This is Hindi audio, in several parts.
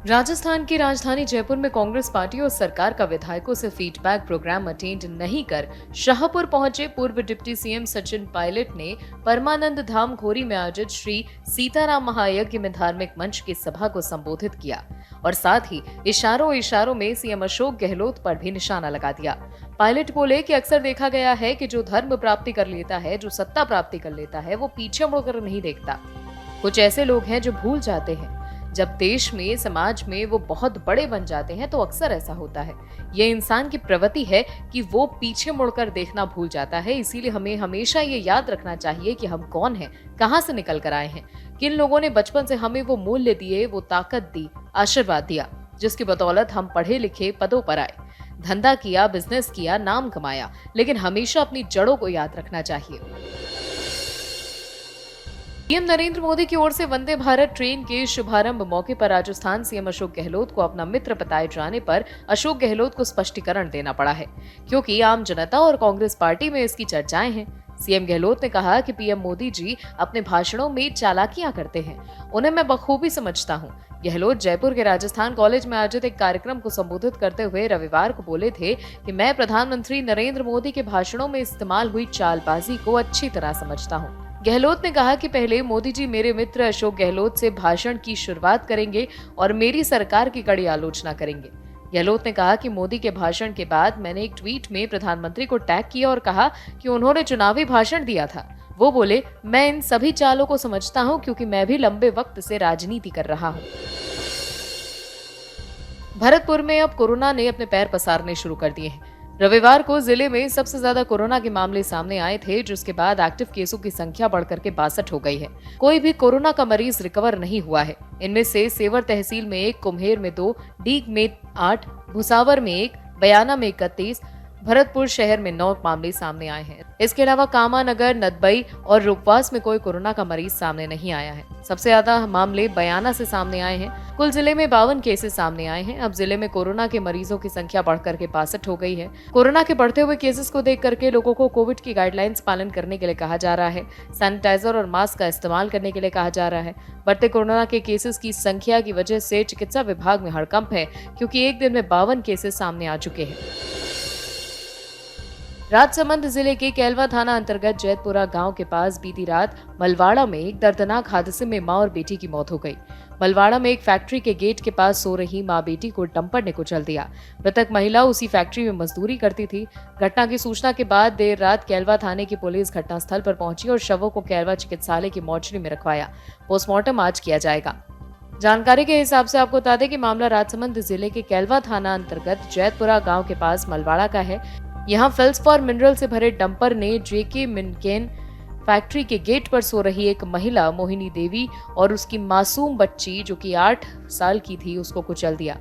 राजस्थान की राजधानी जयपुर में कांग्रेस पार्टी और सरकार का विधायकों से फीडबैक प्रोग्राम अटेंड नहीं कर शाहपुर पहुंचे पूर्व डिप्टी सीएम सचिन पायलट ने परमानंद धाम खोरी में आयोजित श्री सीताराम महायज्ञ में धार्मिक मंच की सभा को संबोधित किया और साथ ही इशारों इशारों में सीएम अशोक गहलोत पर भी निशाना लगा दिया। पायलट बोले कि अक्सर देखा गया है कि जो धर्म प्राप्ति कर लेता है, जो सत्ता प्राप्ति कर लेता है, वो पीछे मुड़कर नहीं देखता। कुछ ऐसे लोग हैं जो भूल जाते हैं जब देश में, समाज में वो बहुत बड़े बन जाते हैं तो अक्सर ऐसा होता है। ये इंसान की प्रवृत्ति है कि वो पीछे मुड़कर देखना भूल जाता है। इसीलिए हमें हमेशा ये याद रखना चाहिए कि हम कौन हैं, कहां से निकल कर आए हैं, किन लोगों ने बचपन से हमें वो मूल्य दिए, वो ताकत दी, आशीर्वाद दिया, जिसकी बदौलत हम पढ़े लिखे पदों पर आए, धंधा किया, बिजनेस किया, नाम कमाया। लेकिन हमेशा अपनी जड़ों को याद रखना चाहिए। पीएम नरेंद्र मोदी की ओर से वंदे भारत ट्रेन के शुभारंभ मौके पर राजस्थान सीएम अशोक गहलोत को अपना मित्र बताए जाने पर अशोक गहलोत को स्पष्टीकरण देना पड़ा है, क्योंकि आम जनता और कांग्रेस पार्टी में इसकी चर्चाएं हैं। सीएम गहलोत ने कहा कि पीएम मोदी जी अपने भाषणों में चालाकियां करते हैं, उन्हें मैं बखूबी समझता हूं। गहलोत जयपुर के राजस्थान कॉलेज में आयोजित एक कार्यक्रम को संबोधित करते हुए रविवार को बोले थे कि मैं प्रधानमंत्री नरेंद्र मोदी के भाषणों में इस्तेमाल हुई चालबाजी को अच्छी तरह समझता हूं। गहलोत ने कहा कि पहले मोदी जी मेरे मित्र अशोक गहलोत से भाषण की शुरुआत करेंगे और मेरी सरकार की कड़ी आलोचना करेंगे। गहलोत ने कहा कि मोदी के भाषण के बाद मैंने एक ट्वीट में प्रधानमंत्री को टैग किया और कहा कि उन्होंने चुनावी भाषण दिया था। वो बोले, मैं इन सभी चालों को समझता हूं क्योंकि मैं भी लंबे वक्त से राजनीति कर रहा हूं। भरतपुर में अब कोरोना ने अपने पैर पसारने शुरू कर दिए हैं। रविवार को जिले में सबसे ज्यादा कोरोना के मामले सामने आए थे, जिसके बाद एक्टिव केसों की संख्या बढ़कर के 62 हो गई है। कोई भी कोरोना का मरीज रिकवर नहीं हुआ है। इनमें से सेवर तहसील में 1, कुम्हेर में 2, डीग में 8, भुसावर में 1, बयाना में 31, भरतपुर शहर में 9 मामले सामने आए हैं। इसके अलावा कामानगर, नदबई और रूपवास में कोई कोरोना का मरीज सामने नहीं आया है। सबसे ज्यादा मामले बयाना से सामने आए हैं। कुल जिले में 52 केसेस सामने आए हैं। अब जिले में कोरोना के मरीजों की संख्या बढ़कर के 62 हो गई है। कोरोना के बढ़ते हुए केसेस को देख करके लोगों को कोविड की गाइडलाइंस पालन करने के लिए कहा जा रहा है। सैनिटाइजर और मास्क का इस्तेमाल करने के लिए कहा जा रहा है। बढ़ते कोरोना के केसेस की संख्या की वजह से चिकित्सा विभाग में हड़कंप है, क्योंकि एक दिन में 52 केसेस सामने आ चुके हैं। राजसमंद जिले के कैलवा थाना अंतर्गत जैतपुरा गांव के पास बीती रात मलवाड़ा में एक दर्दनाक हादसे में मां और बेटी की मौत हो गई। मलवाड़ा में एक फैक्ट्री के गेट के पास सो रही मां बेटी को डंपर ने कुचल दिया। मृतक महिला उसी फैक्ट्री में मजदूरी करती थी। घटना की सूचना के बाद देर रात कैलवा थाने की पुलिस घटनास्थल पर पहुंची और शवों को कैलवा चिकित्सालय की मोर्चरी में रखवाया। पोस्टमार्टम आज किया जाएगा। जानकारी के हिसाब से आपको बता दें कि मामला राजसमंद जिले के कैलवा थाना अंतर्गत जैतपुरा गांव के पास मलवाड़ा का है। यहाँ फेल्सफॉर मिनरल से भरे डंपर ने जेके मिनकेन फैक्ट्री के गेट पर सो रही एक महिला मोहिनी देवी और उसकी मासूम बच्ची जो कि 8 साल की थी उसको कुचल दिया।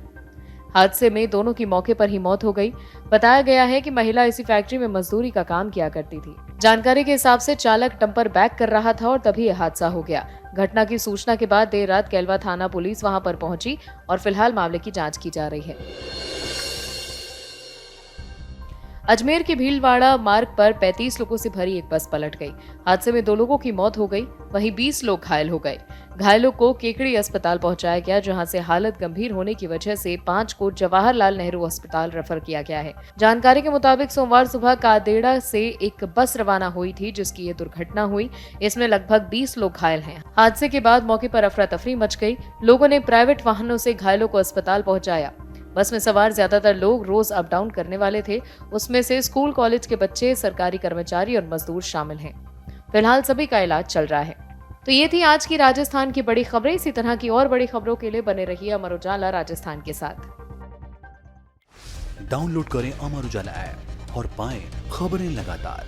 हादसे में दोनों की मौके पर ही मौत हो गई। बताया गया है कि महिला इसी फैक्ट्री में मजदूरी का काम किया करती थी। जानकारी के हिसाब से चालक डंपर बैक कर रहा था और तभी यह हादसा हो गया। घटना की सूचना के बाद देर रात कैलवा थाना पुलिस वहां पर पहुंची और फिलहाल मामले की जांच की जा रही है। अजमेर के भीलवाड़ा मार्ग पर 35 लोगों से भरी एक बस पलट गई। हादसे में 2 लोगों की मौत हो गई, वहीं 20 लोग घायल हो गए। घायलों को केकड़ी अस्पताल पहुंचाया गया, जहां से हालत गंभीर होने की वजह से 5 को जवाहरलाल नेहरू अस्पताल रेफर किया गया है। जानकारी के मुताबिक सोमवार सुबह कादेड़ा से एक बस रवाना हुई थी, जिसकी ये दुर्घटना हुई। इसमें लगभग 20 लोग घायल हैं। हादसे के बाद मौके पर अफरा तफरी मच गई। लोगों ने प्राइवेट वाहनों से घायलों को अस्पताल पहुंचाया। बस में सवार ज्यादातर लोग रोज अप डाउन करने वाले थे। उसमें से स्कूल कॉलेज के बच्चे, सरकारी कर्मचारी और मजदूर शामिल हैं। फिलहाल सभी का इलाज चल रहा है। तो ये थी आज की राजस्थान की बड़ी खबरें। इसी तरह की और बड़ी खबरों के लिए बने रहिए अमर उजाला राजस्थान के साथ। डाउनलोड करें अमर उजाला ऐप और पाएं खबरें लगातार।